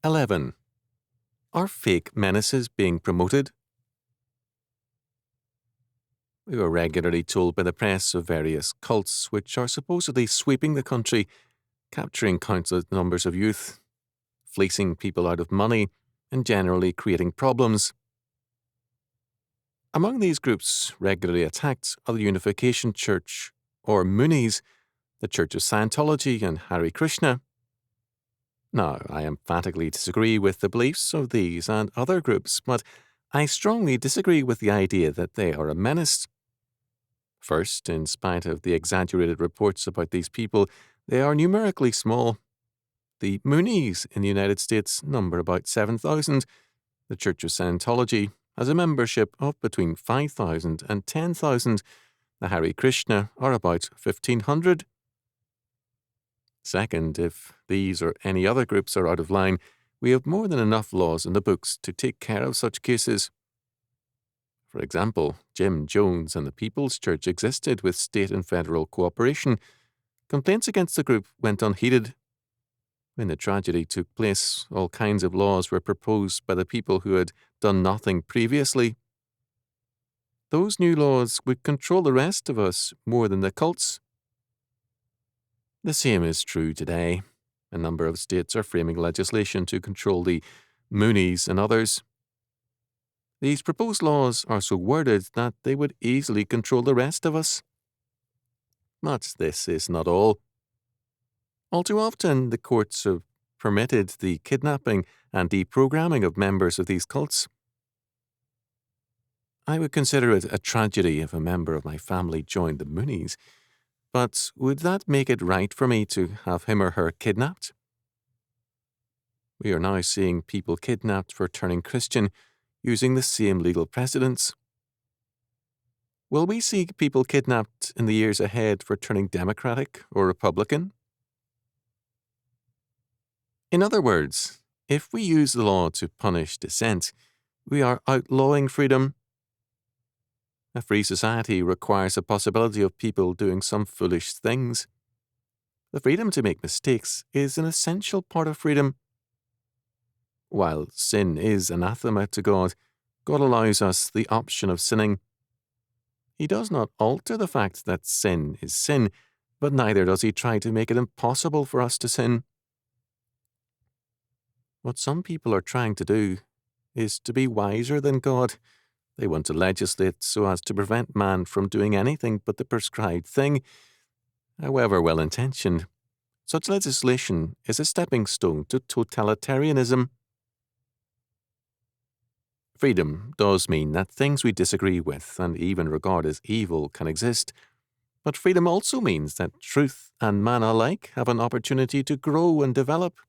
11. Are fake menaces being promoted? We were regularly told by the press of various cults which are supposedly sweeping the country, capturing countless numbers of youth, fleecing people out of money, and generally creating problems. Among these groups regularly attacked are the Unification Church, or Moonies, the Church of Scientology, and Hare Krishna. Now, I emphatically disagree with the beliefs of these and other groups, but I strongly disagree with the idea that they are a menace. First, in spite of the exaggerated reports about these people, they are numerically small. The Moonies in the United States number about 7,000. The Church of Scientology has a membership of between 5,000 and 10,000. The Hare Krishna are about 1,500. Second, if these or any other groups are out of line, we have more than enough laws in the books to take care of such cases. For example, Jim Jones and the People's Church existed with state and federal cooperation. Complaints against the group went unheeded. When the tragedy took place, all kinds of laws were proposed by the people who had done nothing previously. Those new laws would control the rest of us more than the cults. The same is true today. A number of states are framing legislation to control the Moonies and others. These proposed laws are so worded that they would easily control the rest of us. But this is not all. All too often, the courts have permitted the kidnapping and deprogramming of members of these cults. I would consider it a tragedy if a member of my family joined the Moonies, but would that make it right for me to have him or her kidnapped? We are now seeing people kidnapped for turning Christian, using the same legal precedents. Will we see people kidnapped in the years ahead for turning Democratic or Republican? In other words, if we use the law to punish dissent, we are outlawing freedom. A free society requires the possibility of people doing some foolish things. The freedom to make mistakes is an essential part of freedom. While sin is anathema to God, God allows us the option of sinning. He does not alter the fact that sin is sin, but neither does he try to make it impossible for us to sin. What some people are trying to do is to be wiser than God. They want to legislate so as to prevent man from doing anything but the prescribed thing, however well-intentioned. Such legislation is a stepping stone to totalitarianism. Freedom does mean that things we disagree with and even regard as evil can exist, but freedom also means that truth and man alike have an opportunity to grow and develop.